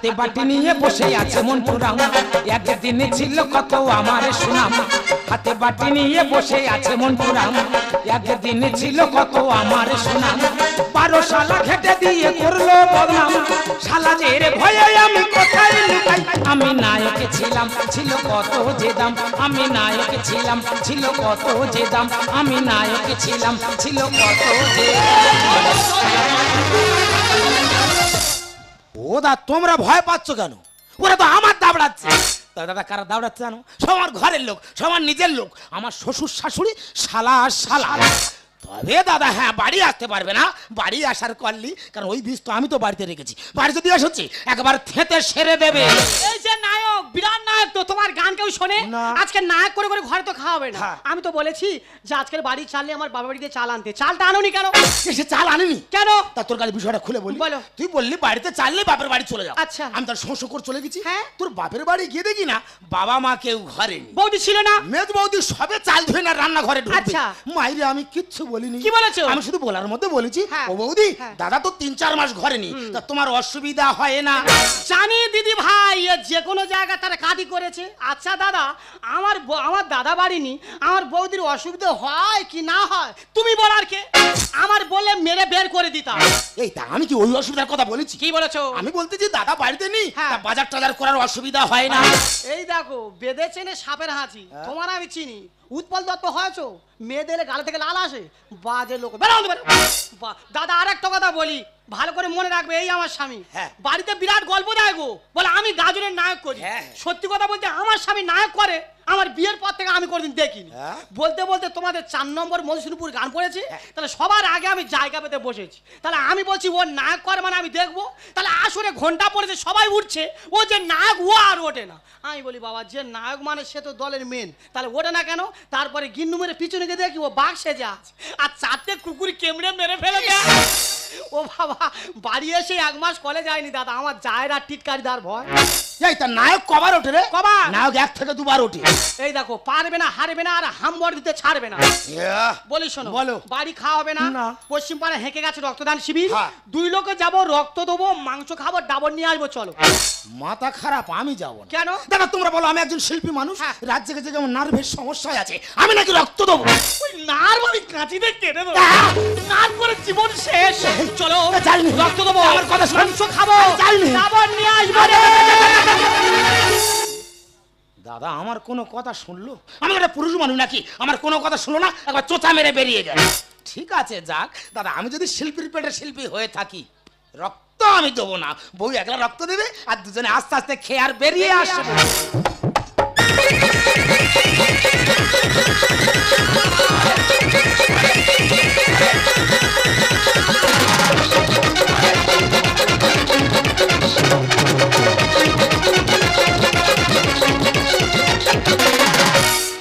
হাতে বাটি নিয়ে বসে আছে মন্টুরাম একদিন ছিল কত আমার সুনাম হাতে বাটি নিয়ে বসে আছে মন্টুরাম একদিন ছিল কত আমার সুনাম 12 শালা ঘেটে দিয়ে করলো বদনাম শালা যে রে ভয়ে আমি কোথায় লুকাই আমি নায়ক ছিলাম ছিল কত যে দাম আমি নায়ক ছিলাম ছিল কত যে দাম আমি নায়ক ছিলাম ছিল কত যে ও দা তোমরা ভয় পাচ্ছ কেন ওরা তো আমার দাবড়াচ্ছে দাদা কারা দাবড়াচ্ছে জানো সবার ঘরের লোক সবার নিজের লোক আমার শ্বশুর শাশুড়ি শালা আর শালা তবে দাদা হ্যাঁ বাড়ি আসতে পারবে না বাড়ি আসার করলি কারণ ওই বীজ তো আমি তো বাড়িতে রেখেছি বাড়ি যদি আসছি একবার থেতে সেরে দেবে এই যে নায়ক বিরাট নায়ক তো তোমার গান কেউ শোনে আজকে নায়ক করে করে ঘরে তো খাওয়াবে না আমি তো বলেছি যে আজকের বাড়ি চাললে আমার বাবা বাড়িতে চাল আনতে চালটা আনোনি কেন সে চাল আনেনি কেন তা তোর কাছে বিষয়টা খুলে বলি বলো তুই বললি বাড়িতে চাললে বাপের বাড়ি চলে যাও আচ্ছা আমি তার শোষণ করে চলে গেছি হ্যাঁ তোর বাপের বাড়ি গিয়ে দেখি না বাবা মা কেউ ঘরে নেই বৌদি ছিল না মেজ বৌদি সবে চাল ধুয়ে না রান্না ঘরে ঢুকবে আচ্ছা মাইরে আমি কিচ্ছু বলিনি কি বলেছো আমি শুধু বলার মধ্যে বলেছি ও বৌদি দাদা তো 3-4 মাস ঘরে নেই তা তোমার অসুবিধা হয় না জানি দিদি ভাই যে কোনো জায়গা তারা কাঁদি করেছে আচ্ছা দাদা আমার দাদা বাড়ি নি আমার বৌদির অসুবিধা হয় কি না হয় তুমি বলার কে আমার বললে মেরে বের করে দিতাম এই তা আমি কি ওই অসুবিধার কথা বলেছি কি বলেছো আমি বলতেছি দাদা বাড়িতে নেই তা বাজার টাজার করার অসুবিধা হয় না এই দেখো বেদে চেনে সাপের হাঁচি তোমার আমি চিনি উৎপল দত্ত হয়েছো মেয়েদের গালে থেকে লাল আসে বাজে লোক দাদা আর একটা কথা বলি ভালো করে মনে রাখবে এই আমার স্বামী বাড়িতে বিরাট গল্প দেয় গো বলে আমি গাজনের নায়ক করি সত্যি কথা বলতে আমার স্বামী নায়ক করে আমার বিয়ের পর থেকে আমি কোনোদিন দেখিনি বলতে বলতে তোমাদের 4 নম্বর মধুসূদনপুর গান পড়েছে তাহলে সবার আগে আমি জায়গা পেতে বসেছি তাহলে আমি বলছি ও নায়ক করে মানে আমি দেখবো তাহলে আসরে ঘন্টা পড়েছে সবাই উঠছে ও যে নায়ক ও আর ওঠে না আমি বলি বাবা যে নায়ক মানে সে তো দলের মেন তাহলে ওঠে না কেন তারপরে গিন্নু মেরে পিছনে গিয়ে দেখি ও বাঘ সেজে আছে আর 4টে কুকুর কেমড়ে মেরে ফেলে দেয় ও বাবা বাড়ি এসে 1 মাস কলে যায়নি দাদা আমার জায়রা টিটকারিদার ভয় এই তা নায়ক কবার ওঠে রে কবার নায়ক 1 থেকে 2 বার ওঠে এই দেখো পারবে না হারবে না আর হামবর দিতে ছাড়বে না বলি শোনো বলো বাড়ি খাওয়া হবে না পশ্চিম পাড়া হেঁকে গেছে রক্তদান শিবির 2 লোকে যাব রক্ত দেবো মাংস খাবো ডাবর নিয়ে আসবো চলো মাথা খারাপ আমি যাব না কেন দাদা তোমরা বলো আমি একজন শিল্পী মানুষ রাত জেগে জেগে আমার নার্ভের সমস্যা আছে আমি নাকি রক্ত দেবো ওই নার্ভ আমি কাঁচিতে কেটে দেবো নার্ভ করে জীবন শেষ চলো রক্ত দেবো আমার কথা শুনো মাংস খাবো ডাবর নিয়ে আসবো দাদা আমার কোনো কথা শুনলো আমি একটা পুরুষ মানুষ নাকি আমার কোনো কথা শুনলো না একবার চোঁচা মেরে বেরিয়ে গেল ঠিক আছে যাক দাদা আমি যদি শিল্পীর পেটে শিল্পী হয়ে থাকি রক্ত আমি দেবো না বউ একলা রক্ত দেবে আর দুজনে আস্তে আস্তে খেয়ে আর বেরিয়ে আসবে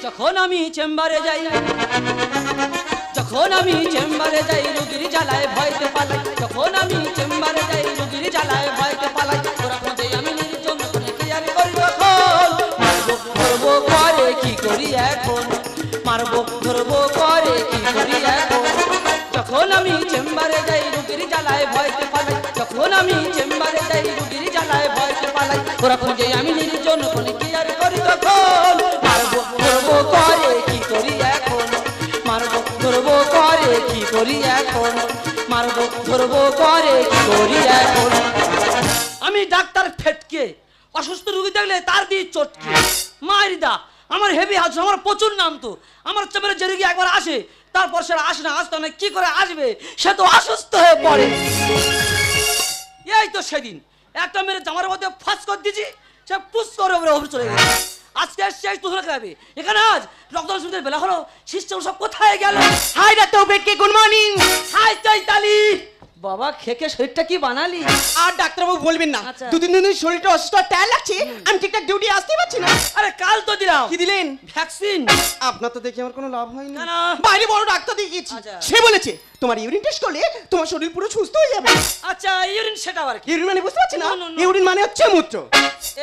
যখন আমি চেম্বারে যাই রোগীর জ্বালায় ভয়তে পালাই যখন আমি চেম্বারে যাই রোগীর জ্বালায় ভয়তে পালাই ওরা খোঁজে আমি নির্জন কি আর করি তখন মারবো ধরবো করে কি করি এখন মারবো ধরবো করে কি করি এখন যখন আমি চেম্বারে যাই রোগীর জ্বালায় ভয়তে পালাই যখন আমি চেম্বারে যাই রোগীর জ্বালায় ভয়তে পালাই ওরা খোঁজে আমি নির্জন কি আর করি তখন মারবো ধরবো করে কি করি এখন মারবো ধরবো করে কি করি এখন মারবো ধরবো করে কি করি এখন আমি ডাক্তার ফেটকে অসুস্থ রোগী দেখলে তার দিয়ে চটকে মারিদা আমার হেভি হাউস আমার প্রচুর নাম তো আমার চেম্বারে যে রোগী একবার আসে তারপর সে আসে না আসতে না কি করে আসবে সে তো অসুস্থ হয়ে পড়ে এই তো সেদিন একটা মেরে জামার মধ্যে ফাঁস করে দিয়েছি সে পুস করে ওপরে চলে গেছে আজকে শেষ তো হয়ে যাবে এখানে আজ রক্তদান শিবিরের বেলা হলো সিস্টেম সব কোথায় গেল হাই ডাক্তার বেটকে গুড মর্নিং হাই চৈতালি বাবা খেকে শরীরটা কি বানালি আর ডাক্তারবাবু বলবেন না 2-3 দিন শরীরটা অসুস্থ টায়ার লাগছে আমি ঠিকঠাক ডিউটি আসতে পারছি না আরে কাল তো দিলাম কি দিলেন ভ্যাকসিন আপনার তো দেখে আমার কোনো লাভ হয়নি না বাইরে বড় ডাক্তার দেখিয়েছি সে বলেছে তোমার ইউরিন টেস্ট করলে তোমার শরীর পুরো সুস্থ হয়ে যাবে আচ্ছা ইউরিন সেটা আর কি ইউরিন মানে বুঝতে পারছি না ইউরিন মানে হচ্ছে মূত্র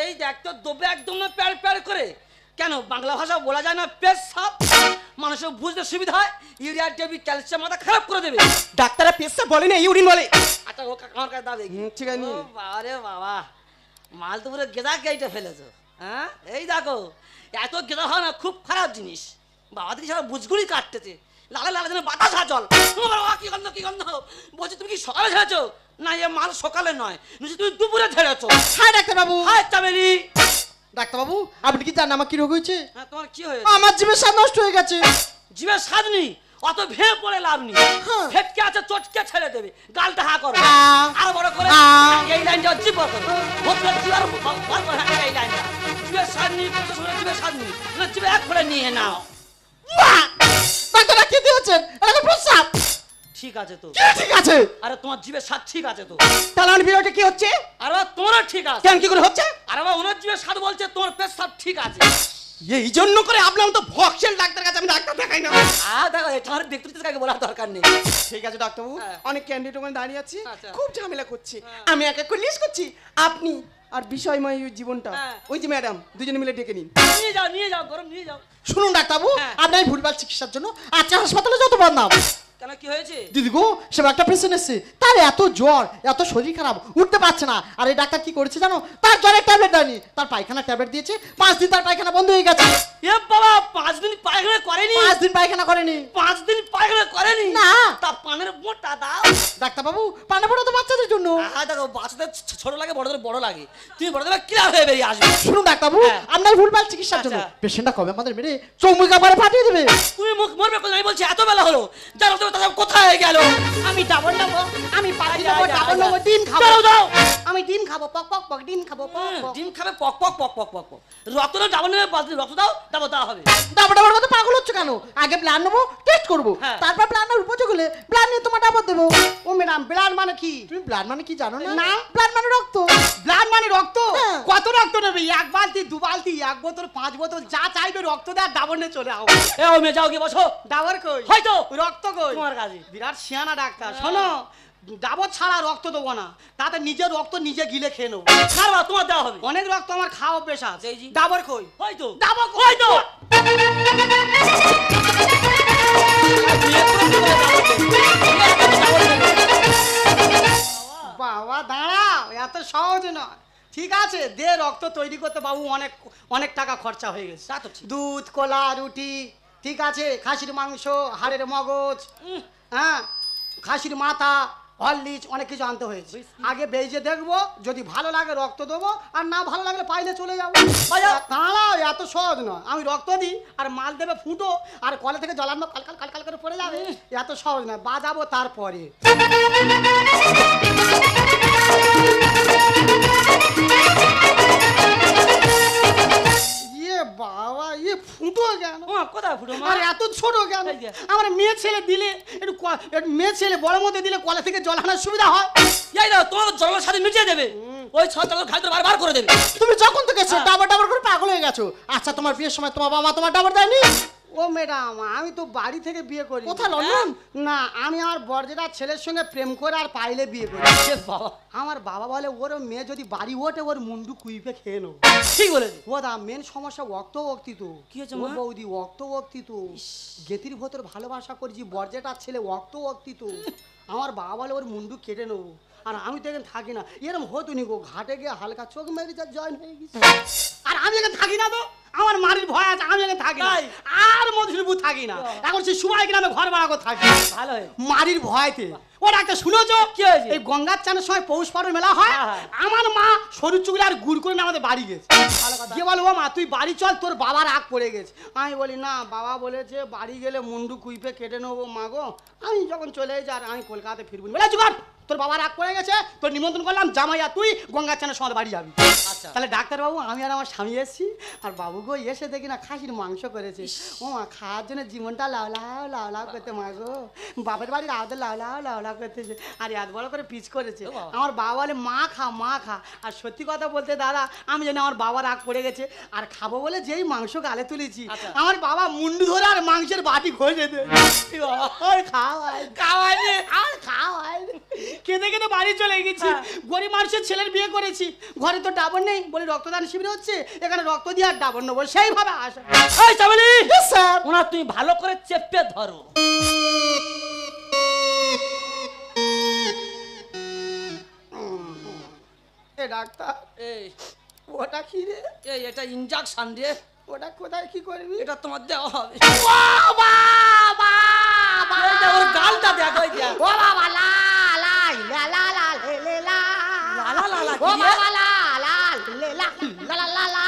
এই দেখ তো দবে একদম না প্যার প্যার করে কেন বাংলা ভাষা বলা যায় না পেশাব মানুষের বুঝতে সুবিধা হয় ইউরিয়া টেবি ক্যালসিয়াম মাথা খারাপ করে দেবে ডাক্তাররা পেশাব বলে না ইউরিন বলে আচ্ছা ও আমার কাছে দাও দেখি ঠিক আছে আরে বাবা মাল তো পুরো গেদা কেটে ফেলেছো। হ্যাঁ এই দেখো, এত গেদা হয় না, খুব খারাপ জিনিস। বাবা দিকে সারা বুঝগুলি কাটতেছে, লালে লালে যেন বাতাস আচল। কি গন্ধ কি গন্ধ! বলছি তুমি কি সকালে ছেড়েছো? না, এ মাল সকালে নয়, নিশ্চয়ই তুমি দুপুরে ছেড়েছো। হাই ডাক্তারবাবু। হাই চামেলি। ডাক্তারবাবু আপনি কি জানেন আমার কি রোগ হয়েছে? হ্যাঁ, তোমার কি হয়েছে? আমার জীবের স্বাদ নষ্ট হয়ে গেছে। জীবের স্বাদ নেই, অত ভেঙে পড়ে লাভ নেই। হ্যাঁ। ফেটকে আছে, চটকে ছেড়ে দেবে, গালটা হা করো, আহ। আর বড় করে আহ। এই লাইনটা জিভ করো, ভোটটা জিবার বল করে এই লাইনটা। জীবের স্বাদ নেই, জীবের স্বাদ নেই, না জিবে এক করে নিয়ে নাও। ডাক্তার কি দিয়েছেন? এটা তো প্রস্রাব। ঠিক আছে তো? কি ঠিক আছে? আরে তোমার জীবের স্বাদ ঠিক আছে তো? তাহলে আমার বিরোধে কি হচ্ছে? আরে বাবা, তোমারও ঠিক আছে। কেন কি করে হচ্ছে? আরে বাবা, ওনার জীবের স্বাদ বলছে তোমার পেশাব ঠিক আছে। এই জন্য করে আপনার তো ভক্সেল ডাক্তার কাছে আমি ডাক্তার দেখাই না। দেখো, এটা আমার ব্যক্তিগত কাউকে বলার দরকার নেই। ঠিক আছে ডাক্তারবাবু, হ্যাঁ। অনেক ক্যান্ডিডেট ওখানে দাঁড়িয়ে আছি, আচ্ছা। খুব ঝামেলা করছে। হ্যাঁ। আমি এক এক করে লিস্ট করছি, আপনি আর বিষয়ময় জীবনটা হ্যাঁ। ওই যে ম্যাডাম দুজনে মিলে ডেকে নিন। নিয়ে যাও গরম নিয়ে যাও। শুনুন ডাক্তারবাবু, হ্যাঁ। আপনার ভুলভাল চিকিৎসার জন্য আজকে হাসপাতালে যত বদনাম। কেন কি হয়েছে? দিদি গো, সে একটা পেশেন্ট এসছে, তার এত জ্বর, এত শরীর খারাপ, উঠতে পারছে না। আর এই ডাক্তার কি করেছে জানো? তার জ্বরের ট্যাবলেট দেয়নি, তার পায়খানা ট্যাবলেট দিয়েছে। 5 দিন তার পায়খানা বন্ধ হয়ে গেছে। এ বাবা, 5 দিন পায়খানা করেনি? 5 দিন পায়খানা করেনি। 5 দিন পায়খানা করেনি? না। তা পানের মোটা দাও। ডাক্তারবাবু, পানা পড়া তো বাচ্চাদের জন্য। দেখো, বাচ্চাদের ছোট লাগে, বড়দের বড় লাগে। তুমি বড়দের ক্লিয়ার হয়ে বেরিয়ে আসবে। শুনুন ডাক্তারবাবু, হ্যাঁ। আপনার ভুলভাল চিকিৎসার জন্য আচ্ছা। পেশেন্টটা কবে আমাদের মেরে চৌমুখা করে ফাটিয়ে দেবে। তুমি মুখ মরবে কোথায়? আমি বলছি এত বেলা হলো, জানো তুমি তাদের কোথায় গেল? আমি ডাবল নেবো, আমি পাখি যা, নেবো, যা, ডাবল যা। নেবো, ডিম খাবো। দাও, দাও। আমি ডিম খাবো, পক পক পক, ডিম খাবো, পক পক। ডিম খাবে, পক পক পক পক পক পক। রক্ত দাও, ডাবল নেবে, রক্ত দাও, ডাবল দেওয়া হবে। ডাবল ডাবল কথা পাগল হচ্ছে কেন? আগে ব্লাড নেবো, টেস্ট করবো, হ্যাঁ। তারপর ব্লাডের উপযোগ হলে ব্লাড নিয়ে তোমার ডাবল দেবো। ও ম্যাডাম, ব্লাড মানে কি? তুমি ব্লাড মানে কি জানো না? না। ব্লাড মানে রক্ত। ব্লাড মানে রক্ত? হ্যাঁ। কত রক্ত নেবে? 1 বালতি, 2 বালতি, 1 বোতল, 5 বোতল, যা চাইবে রক্ত দেওয়ার ডাবল নিয়ে চলে আও। এ ও মেয়ে, যাও গিয়ে বসো। ডাবর কই? হয়তো। রক্ত কই? তোমার কাছে। বিরাট শিয়ানা ডাক্তার। শোনো, ডাবর ছাড়া রক্ত দেবো না, তাতে নিজের রক্ত নিজে গিলে খেয়ে নেবো। ছাড়বা, তোমার দেওয়া হবে। অনেক রক্ত আমার খাওয়া অভ্যেস আছে। এই জি। ডাবর কই? হয়তো। ডাবর কই? হয়তো। বাবা দাঁড়াও, এত সহজ নয়। ঠিক আছে, দে, রক্ত তৈরি করতে বাবু অনেক অনেক টাকা খরচা হয়ে গেছে। তা তো ঠিক। দুধ, কলা, রুটি, ঠিক আছে, খাসির মাংস, হাড়ের মগজ, হ্যাঁ, খাসির মাথা, হরলিক্স, অনেক কিছু আনতে হয়েছে। আগে বেজে দেখবো, যদি ভালো লাগে রক্ত দেবো, আর না ভালো লাগলে পাইলে চলে যাবো। দাঁড়াও, এত সহজ নয়। আমি রক্ত দিই আর মাল দেবে ফুটো, আর কলে থেকে জল আনবো, কালকাল কালকাল করে পড়ে যাবে। এত সহজ নয়, বাজাবো তারপরে। ইয়ে বাবা, ইয়ে ফুটো কেন? ও, কোথায় ফুটো মা? আর এত ছোট কেন? এই যে। আমার মেয়ে ছেলে দিলে একটু মেয়ে ছেলে বড় মধ্যে দিলে কলে থেকে জল আনার সুবিধা হয়। এই দাও, তোমার জলের সাথে মিটিয়ে দেবে। ওই ছ জলের খাদ্য বার করে দেবে। তুমি যখন থেকে হ্যাঁ। ডাবল ডাবল করে পাগল হয়ে গেছো। আচ্ছা, তোমার বিয়ের সময় তোমার বাবা মা তোমার ডাবল দেয়নি? ও ম্যাডাম, আমি তো বাড়ি থেকে বিয়ে করি। কোথায়, লন্ডন? না, আমি আমার বর্জেটার ছেলের সঙ্গে প্রেম করে আর পাইলে বিয়ে করি। এ বাবা, আমার বাবা বলে, ওর মেয়ে যদি বাড়ি ওঠে, ওর মুন্ডু কুইপে খেয়ে নেবো। ঠিক বলেছি। ও দা, মেন সমস্যা অক্ত অক্তি তো। কি হয়েছে ও মা? বৌদি, অক্ত অক্তি তো। গেতির ভেতর ভালোবাসা করেছি, বর্জেটার ছেলে অক্ত অক্তি তো। আমার বাবা বলে ওর মুন্ডু কেটে নেবো। আর আমি তো এখানে থাকি না, এরম হতো নি গো, ঘাটে গিয়ে হালকা চোখ মেরে যা জয়েন হয়ে গেছে। আর আমি এখানে থাকি না তো, আমার মারির ভয় আছে, আমি এখানে থাকি না। তাই? আর মধুরপুর থাকি না, এখন সে সুমাই গ্রামে ঘর ভাড়া করে থাকি। ভালো হয়ে। মারির ভয়তে। ও ডাক্তার শুনেছো? কি হয়েছে? এই গঙ্গার চানের সময় পৌষ পাড়ের মেলা হয়, হ্যাঁ, হ্যাঁ। আমার মা সরু চুগলি আর গুড় করে নিয়ে আমাদের বাড়ি গেছে। ভালো কথা। গিয়ে বলো, ও মা তুই বাড়ি চল, তোর বাবার আগ পড়ে গেছে। আমি বলি, না, বাবা বলেছে বাড়ি গেলে মুন্ডু কুইপে কেটে নেবো মা গো। আমি যখন চলে যাই, আর আমি কলকাতাতে ফিরবো না। বলে জুগার, তোর বাবার আগ পড়ে গেছে, তোর নিমন্ত্রণ করলাম, জামাইয়া তুই গঙ্গার চানের সময় বাড়ি যাবি। আচ্ছা। তাহলে ডাক্তারবাবু, আমি আর আমার স্বামী এসেছি, আর বাবু গো এসে দেখি না খাসির মাংস করেছে। ও মা, খাওয়ার জন্য জীবনটা লাউ লাউ লাউ লাউ করতে মা গো। বাপের বাড়ির আদর লাউ লাউ লাউ লাউ করতেছে, আর এত বড় করে পিচ করেছে। ও বাবা। আমার বাবা বলে, মা খা মা খা। আর সত্যি কথা বলতে দাদা, আমি জানি আমার বাবার রাগ পড়ে গেছে, আর খাবো বলে যেই মাংস গালে তুলেছি, আচ্ছা। আমার বাবা মুন্ডু ধরে আর মাংসের বাটি ঘষে দেয়। আর খাওয়াই খাওয়াইনি। আর খাওয়াই কেঁদে কেঁদে বাড়ি চলে গেছি। হ্যাঁ। গরিব মানুষের ছেলের বিয়ে করেছি, ঘরে তো ডাবর নেই, বলে রক্তদান শিবির হচ্ছে, এখানে রক্ত দিয়ে আর ডাবর নেবো, সেইভাবে আসা। এই চামেলি, স্যার, ওনা তুমি ভালো করে চেপে ধরো। এ ডাক্তার এই ওটা কি রে? এই এটা ইনজেকশন রে, ওটা কোথায় কি করবি? এটা তোমার দেওয়া হবে। বাবা এই যে ওর গালটা দেখো, এই যে ও বাবা লা লা লা লা লা লে লে লা লা লা লা লা ও কি রে? বাবা লা লা লে লা লা লা লা লা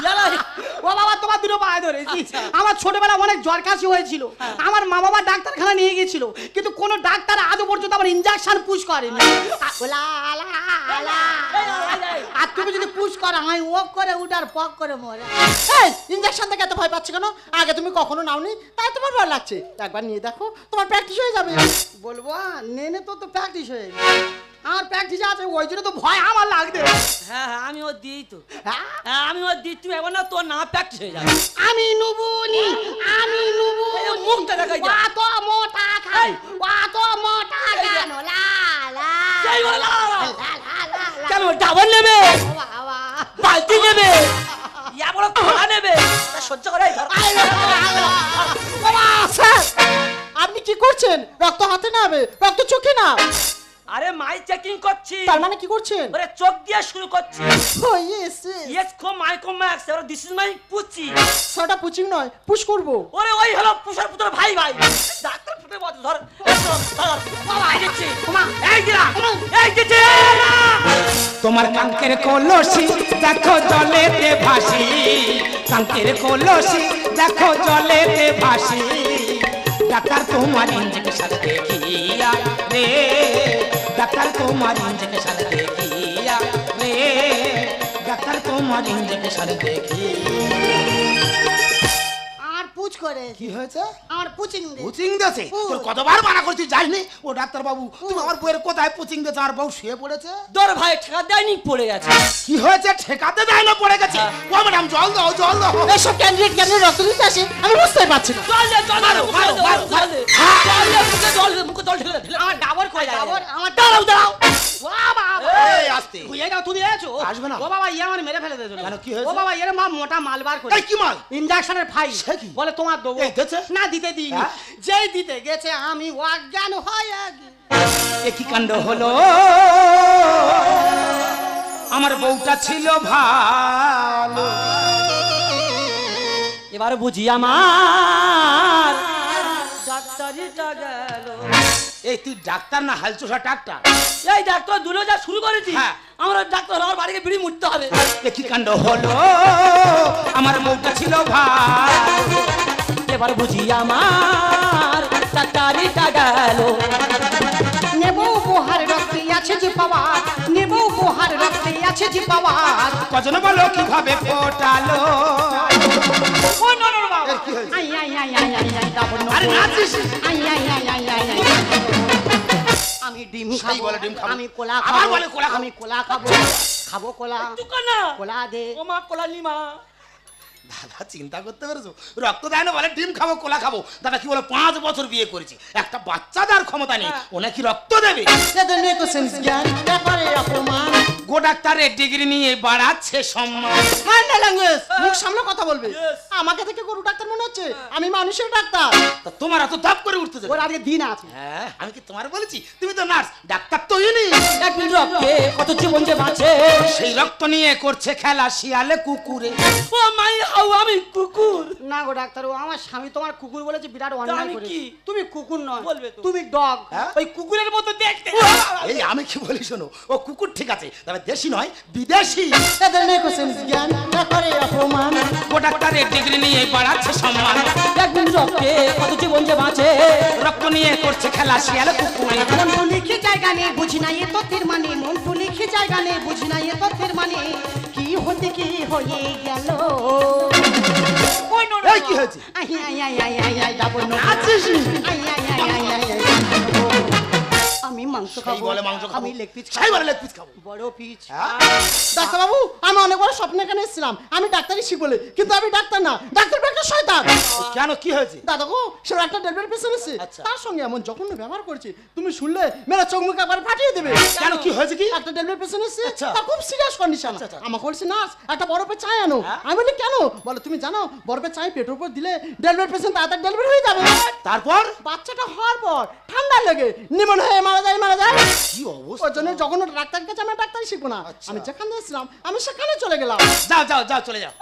লা লা। ও বাবা তোমার দুটো পায়ে ধরেছি। আচ্ছা। আমার ছোটবেলা অনেক জ্বর কাশি হয়েছিল, আমার মা বাবা ডাক্তারখানা নিয়ে গিয়েছিল, কিন্তু কোনো ডাক্তার আজও পর্যন্ত আমার ইনজেকশন পুশ করেনি। লা লা লা। আর তুমি যদি পুশ করো আমি ও করে উঠার পক করে মরে। এই ইনজেকশন থেকে এত ভয় পাচ্ছ কেন? আগে তুমি কখনো নাওনি, তাই তোমার ভয় লাগছে। একবার নিয়ে দেখো, তোমার প্র্যাকটিস হয়ে যাবে। বলবো নেনে তো প্র্যাকটিস হয়ে গেছে, আমার প্র্যাকটিস আছে, ওই জন্য তো ভয় আমার লাগবে। হ্যাঁ হ্যাঁ আমি ও দিই তো, হ্যাঁ? হ্যাঁ আমি ও দিই, তুমি একবার না তোর না প্র্যাকটিস হয়ে যাবে। আমি নুবুনি, আমি নুবুনি। এই মুখটা দেখাই যা। অত মোটা খাই, অত মোটা কেন? লা লা এই বলে লা লা লা। লা লা লা লা। কেন ডাবল নেবে, ও বাবা। বালতি নেবে, ইয়া বড় খোলা নেবে, তা সহ্য করে এই ধর। বাবা, স্যার, আপনি কি করছেন? রক্ত হাতে না হবে, রক্ত চোখে না। আরে মাই চেকিং করছি, তার মানে কি করছেন? ওরে চোখ দিয়ে শুরু করছি। ও ইয়েস, ইয়েস কো মাই কো ম্যাক্স, ওরে দিস ইজ মাই পুচি। সেটা পুচিং নয়, পুশ করবো। ওরে ওই হলো পুষার পুত্র ভাই ভাই। ডাক্তার ফুটে বল ধর, ধর বাবা দিচ্ছি, এই দিলা, এই দিচ্ছি। তোমার কাঙ্কের কলসি দেখো জলেতে ভাসি, কাঙ্কের কলসি দেখো জলেতে ভাসি। ডাক্তার তোমার ইঞ্জেকশন দেখিয়া রে, ডাক্তার তোমার ইঞ্জেকশন দেখিয়া রে, ডাক্তার তোমার ইঞ্জেকশন দেখি। আর পুচ করে কি হয়েছে? আমার পুচিং দে। পুচিং দিয়েছে? তোর কতবার মানা করছিস যাসনি? ও ডাক্তার বাবু, তুমি আমার বউয়ের কোথায় পুচিং দিয়েছে? আমার বউ শুয়ে পড়েছে। তোর ভাই ঠেকা দেয়নি, পড়ে গেছে। কি হয়েছে? ঠেকাতে দেয় না, পড়ে গেছে। ও ম্যাডাম জল দাও, জল দাও। এইসব ক্যান্ডিডেট কেন রক্ত দিতে আসে আমি বুঝতে পারছি না। জল দে, জল দে, মারো, মুখে মারো, জল দে, মারো, জল দে। জল দে, মুখে জল দে, মুখে জল ঢেলে দে। আমার ডাবর কই ডাবর? আমার দাঁড়াও দাঁড়াও। বাবা। এই আস্তে। বুঝে যাও, তুমি এসো। আসবে না। ও বাবা ইয়ে আমার মেরে ফেলে দিয়েছিল। কেন, কি হয়েছে? ও বাবা এর মা মোটা মালবার করে। এই কি মাল? ইনজেকশনের ফাইল। সে কি? বলে তোমার দেবো। এই দিয়েছে? না দিতে দিই। হ্যাঁ? যেই দিতে গেছে আমি অজ্ঞান হয়ে গেছি। এ কি কাণ্ড হলো, আমার বউটা ছিল ভালো। এবার বুঝি আমার ডাক্তারিটা গেল। এই তুই ডাক্তার না হালচোষা ডাক্তার? এই ডাক্তার দুটো যা শুরু করেছি, হ্যাঁ। আমরা ডাক্তার আমার বাড়িকে বিড়ি মুড়তে হবে। এ কি কাণ্ড হলো, আমার বউটা ছিল ভালো। এবার বুঝি আমার ডাক্তারিটা গেল। নেব উপহার রক্তে আছে যে পাওয়ার, নেব উপহার রক্তে আছে যে পাওয়ার। কজন বলো কিভাবে ফোটালো। ও ননর বাবা। এর কি হয়েছে? আই আই আই আই আই আই ডাবর নর। আরে নাচিস? আই আই আই আই আই আই। আমি ডিম সেই খাবো, বলে ডিম খাবো। আমি কোলা আবার খাবো, বলে কোলা খাবো। আমি কোলা খাবো, খাবো কোলা, দোকানা কোলা দে। ও মা কোলা নিমা। দাদা চিন্তা করতে পেরেছো? রক্ত দেয় না বলে ডিম খাবো, কোলা খাবো। দাদা কি বলে 5 বছর বিয়ে করেছি, একটা বাচ্চা দেওয়ার ক্ষমতা নেই, ও নাকি রক্ত দেবে? এদের নেই কোশ্চেন্স জ্ঞান, ব্যাপারে অপমান। গো ডাক্তারের ডিগ্রি নিয়ে বাড়াচ্ছে সম্মান। মাইন্ড ল্যাঙ্গুয়েজ, মুখ সামলে কথা বলবে। আমাকে থেকে গরু ডাক্তার মনে হচ্ছে, আমি মানুষের ডাক্তার। তা তোমার এত দাপ করে উঠতেছে? ওর আজকে দিন আছে। হ্যাঁ, আমি কি তোমার বলেছি? তুমি তো নার্স, ডাক্তার তো ইনি। একদিন রক্তে কত জীবন যে বাঁচে। সেই রক্ত নিয়ে করছে খেলা শিয়ালে কুকুরে। ও মাই হাউ আমি কুকুর। না গো ডাক্তার, ও আমার স্বামী তোমার কুকুর বলেছে, বিরাট অন্যায় আমি করেছে। কি? তুমি কুকুর নয়, বলবে তো। তুমি ডগ। হ্যাঁ? ওই কুকুরের মতো দেখতে। এই আমি কি বলি শোনো, ও কুকুর ঠিক আছে, তবে দেশি নয়, বিদেশি। এদের নেই কোশ্চেন্স জ্ঞান, ব্যাপারে অপমান। গো ডাক্তারের ডিগ্রি নিয়ে বাড়াচ্ছে সম্মান। একদিন রক্তে কত জীবন যে বাঁচে। রক্ত নিয়ে করছে খেলা শিয়ালে কুকুরে। মন লিখে জায়গা নেই, বুঝি না এ তথ্যের মানে। মন লিখে জায়গা নেই, বুঝি না এ তথ্যের মানে। কি হতে কি হয়ে গেল। ওই নো এই কি হয়েছে? আই আই আই আই আই আই ডাবল নো। নাচিস? আই আই আই আই আই আই। আমি মাংস সেই খাবো, বলে মাংস খাবো, আমি লেগ পিস সেই খাবো, বলে লেগ পিস খাবো। বড় পিস। ডাক্তারবাবু, আমি অনেক বড় স্বপ্ন এখানে এসেছিলাম, আমি ডাক্তারই শিখ বলে, কিন্তু আমি ডাক্তার না, ডাক্তার একটা শয়তান। কেন, কি হয়েছে? দাদা গো, সে একটা ডেলিভারি পেশেন্ট এসেছে, আচ্ছা। তার সঙ্গে এমন জঘন্য ব্যবহার করেছে, তুমি শুনলে মেরা চোখ মুখ একবার ফাটিয়ে দেবে। কেন, কি হয়েছে কি? একটা ডেলিভারি পেশেন্ট এসেছে, আচ্ছা। তার খুব সিরিয়াস কন্ডিশন। আচ্ছা, আচ্ছা। আমাকে বলছে নার্স একটা বরফের চাই আনো। আমি বলি কেন? বলে তুমি জানো বরফের চাই পেটের উপর দিলে ডেলিভারি পেশেন্ট তাড়াতাড়ি ডেলিভারি হয়ে যাবে। তারপর বাচ্চাটা হওয়ার পর ঠান্ডা লেগে নিমন হয়ে মারা যায়। কি অবস্থা! ওই জন্য যখন ওটা ডাক্তারের কাছে আমি ডাক্তারই শিখবো না, আচ্ছা। আমি যেখানে এসেছিলাম আমি সেখানে চলে গেলাম। যাও যাও যাও চলে যাও।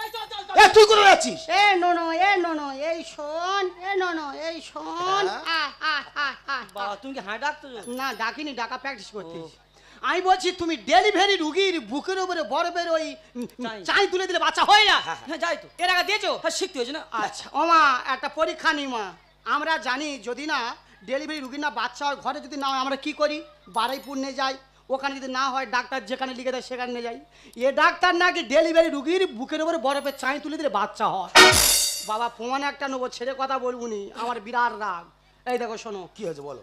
এ তুই কোথায় যাচ্ছিস? এ নো এই শোন, এ নো এই শোন। বাবা তুমি কি হাঁ ডাকতো? না ডাকিনি, ডাকা প্র্যাকটিস করতিস। আমি বলছি তুমি ডেলিভারি রুগীর বুকের উপরে বরফের ওই চাই তুলে দিলে বাচ্চা হয় না? হ্যাঁ যাই তো। এর আগে দিয়েছো? হ্যাঁ শিখতে হয়েছে না। আচ্ছা ও মা, একটা পরীক্ষা নি মা। আমরা জানি যদি না ডেলিভারি রুগীর না বাচ্চা হয়, ঘরে যদি না হয় আমরা কি করি? বারুইপুর নিয়ে যাই, ওখানে যদি না হয় ডাক্তার যেখানে লিখে দেয় সেখানে নিয়ে যাই। এ ডাক্তার নাকি ডেলিভারি রুগীর বুকের উপরে বরফের চাই তুলে দিলে বাচ্চা হয়। বাবা প্রমাণ একটা নেবো, ছেড়ে কথা বলবুনি, আমার বিরাট রাগ। এই দেখো শোনো, কি হয়েছে বলো?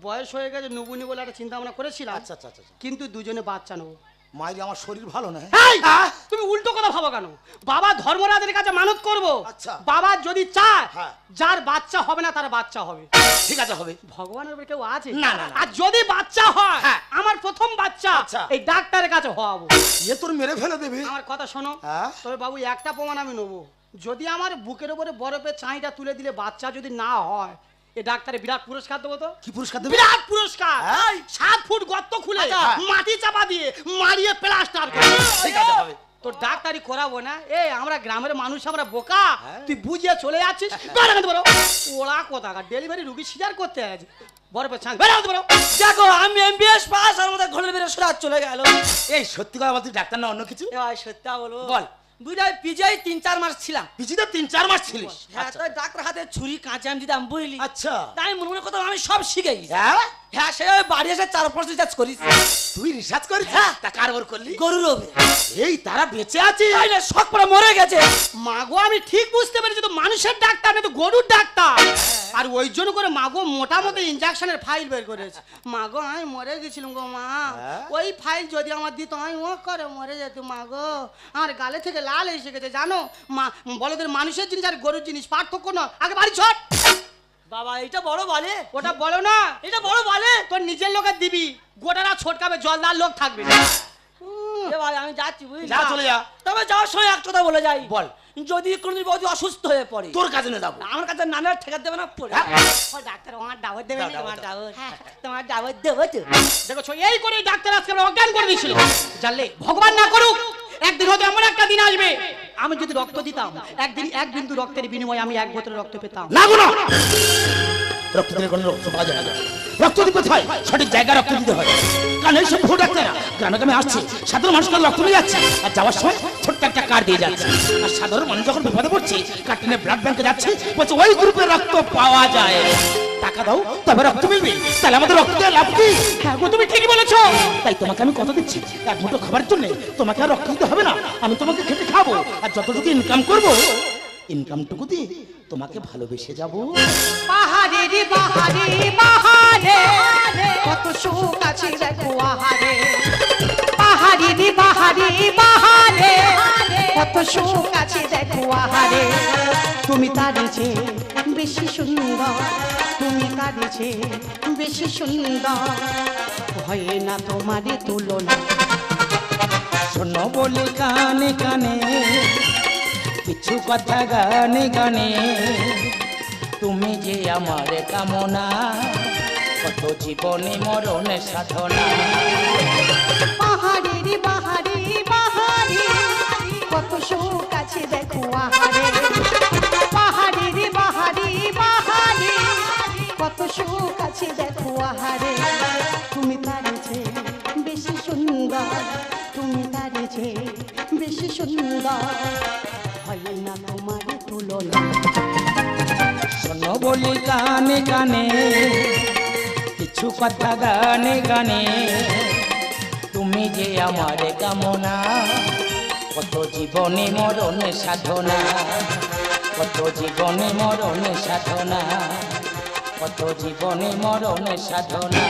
বয়স হয়ে গেছে, নুবুনি বলে একটা চিন্তা ভাবনা করেছিলাম। আচ্ছা আচ্ছা আচ্ছা। কিন্তু দুজনে বাচ্চা নেবো। মায়ের আমার শরীর ভালো না। এই, তুমি উল্টো কথা ভাবো কেন? বাবা ধর্মরাজের কাছে মানত করবো। আচ্ছা। বাবা যদি চায় হ্যাঁ। যার বাচ্চা হবে না তার বাচ্চা হবে। ঠিক আছে হবে। ভগবানের উপরে কেউ আছে? না, না, না। আর যদি বাচ্চা হয়, হ্যাঁ। আমার প্রথম বাচ্চা আচ্ছা। এই ডাক্তারের কাছে হওয়াবো। এ তোর মেরে ফেলে দেবে। আমার কথা শোনো, হ্যাঁ? তবে বাবু একটা প্রমাণ আমি নেবো। যদি আমার বুকের উপরে বরফের চাঁইটা তুলে দিলে বাচ্চা যদি না হয়, এ ডাক্তারে বিরাট পুরস্কার দেবো তো। কি পুরস্কার দেবে? বিরাট পুরস্কার। হ্যাঁ? 7 ফুট গর্ত খুলে আচ্ছা। মাটি চাপা দিয়ে মারিয়ে প্লাস্টার করে। ঠিক আছে হবে। তো ডাক্তারি করাবো না? আমরা গ্রামের মানুষ, আমরা বোকা। হ্যাঁ। তুই বুঝিয়ে চলে যাচ্ছিস। বেড়াতে পারো ওরা কোথাকার ডেলিভারি রুগী সিজার করতে আছে, বরফের চাঁদ বেড়াতে পারো। দেখো আমি এমবিএস পাস, আর আমাদের ঘরের বেরো সোজা চলে গেল। এই সত্যি কথা বলছিস ডাক্তার না অন্য কিছু? এ ভাই সত্যি বলবো, বল। বুঝলাই পিজাই 3-4 মাস ছিলাম। পিছিয়ে 3-4 মাস ছিলিস? হ্যাঁ আচ্ছা। তাই ডাক্তার হাতে ছুরি কাঁচি আমি দিতাম বুঝলি। আচ্ছা। তাই মনে মনে কথা আমি সব শিখে গেছি। হ্যাঁ? হ্যাঁ সে বাড়ি এসে 4-5 রিচার্জ করিস। তুই রিসার্চ করিস? হ্যাঁ। তা কার ওর করলি? গরুর ওপরে। এই তারা বেঁচে আছে? তাই না শখ পরে মরে গেছে। মাগো আমি ঠিক বুঝতে পেরেছি তো মানুষের ডাক্তার না তো গরুর ডাক্তার। আর ওই জন্য করে মাগো মোটামুটি ইনজেকশনের ফাইল বের করেছে। মাগো আমি মরে গেছিলাম গো মা, ওই ফাইল যদি আমার দিত আমি ও করে মরে যেত। মাগো আমার গালে থেকে লাল এসে গেছে জানো মা। বলদের মানুষের জিনিস আর গরুর জিনিস পার্থক্য না। আগে বাড়ি ছট। বাবা এটা বড় বলে, ওটা বলো না, এটা বড় বলে। তোর নিজের লোকের দিবি, গোটারা ছোটকাবে, জলদার লোক থাকবে না। এ ভাই আমি যাচ্ছি বুঝলি। যা চলে যা। তবে যাওয়ার সময় এক কথা বলে যাই, বল। যদি কোনদিন বৌদি অসুস্থ হয়ে পড়ে তোর কাছে নিয়ে যাবো। আমার কাছে নানার ঠেকা দেবে না পড়ে। ও ডাক্তার আমার দাওয়াত দেবে না? দাও, আমার দাও। দাওয়াত। হ্যাঁ, তোমার দাওয়াত দেবো তো। দেখো এই করে ডাক্তার আজকে আমাকে অজ্ঞান করে দিয়েছিল। জানলে ভগবান না করুক একদিন হয়তো এমন একটা দিন আসবে, আমি যদি রক্ত দিতাম একদিন 1 বিন্দু রক্তের বিনিময়ে আমি 1 বোতল রক্ত পেতাম। না গো না, রক্ত দিলে কোনো রক্ত পাওয়া যায় না। রক্ত দিতে হয় সঠিক জায়গায় রক্ত দিতে হয়। কারণ এইসব ভুল ডাক্তার গ্রামে গ্রামে আসছে, সাধারণ মানুষকে রক্ত নিয়ে যাচ্ছে, আর যাওয়ার সময় ছোট্ট একটা কার্ড দিয়ে যাচ্ছে। আর সাধারণ মানুষ যখন বিপদে পড়ছে কার্ড নিয়ে ব্লাড ব্যাংকে যাচ্ছে, বলছে ওই গ্রুপের রক্ত পাওয়া যায়, টাকা দাও তবে রক্ত মিলবে। তাহলে আমাদের রক্ত দিয়ে লাভ কি? হ্যাঁ গো তুমি ঠিকই বলেছো। তাই তোমাকে আমি কথা দিচ্ছি, এক মুঠো খাবারের জন্য তোমাকে আর রক্ত দিতে হবে না। আমি তোমাকে খেতে খাবো, আর যতটুকু ইনকাম করবো ইনকামটুকু দিয়ে তোমাকে ভালোবেসে যাবো। পাহাড়ে রে পাহাড়ে পাহাড়ে কত সুখ আছে দেখো আহারে। পাহাড়ে রে পাহাড়ে পাহাড়ে কত সুখ আছে দেখো আহারে। তুমি তার চেয়ে বেশি সুন্দর, তুমি তার চেয়ে বেশি সুন্দর, হয় না তোমারে তুলনা। শোনো বলি কানে কানে কিছু কথা গানে গানে, তুমি যে আমার কামনা, কত জীবনে মরণে সাধনা। পাহাড়ে রে পাহাড়ে পাহাড়ে কত সুখ আছে দেখো আহারে। পাহাড়ে রে পাহাড়ে পাহাড়ে কত সুখ আছে দেখো আহারে। তুমি তার চেয়ে বেশি সুন্দর, তুমি তার চেয়ে বেশি সুন্দর, হয় না তোমার তুলনা। শোনো বলি কানে কানে কিছু কথা গানে গানে, তুমি যে আমার কামনা, কত জীবনে মরণে সাধনা, কত জীবনে মরণে সাধনা, কত জীবনে মরণে সাধনা।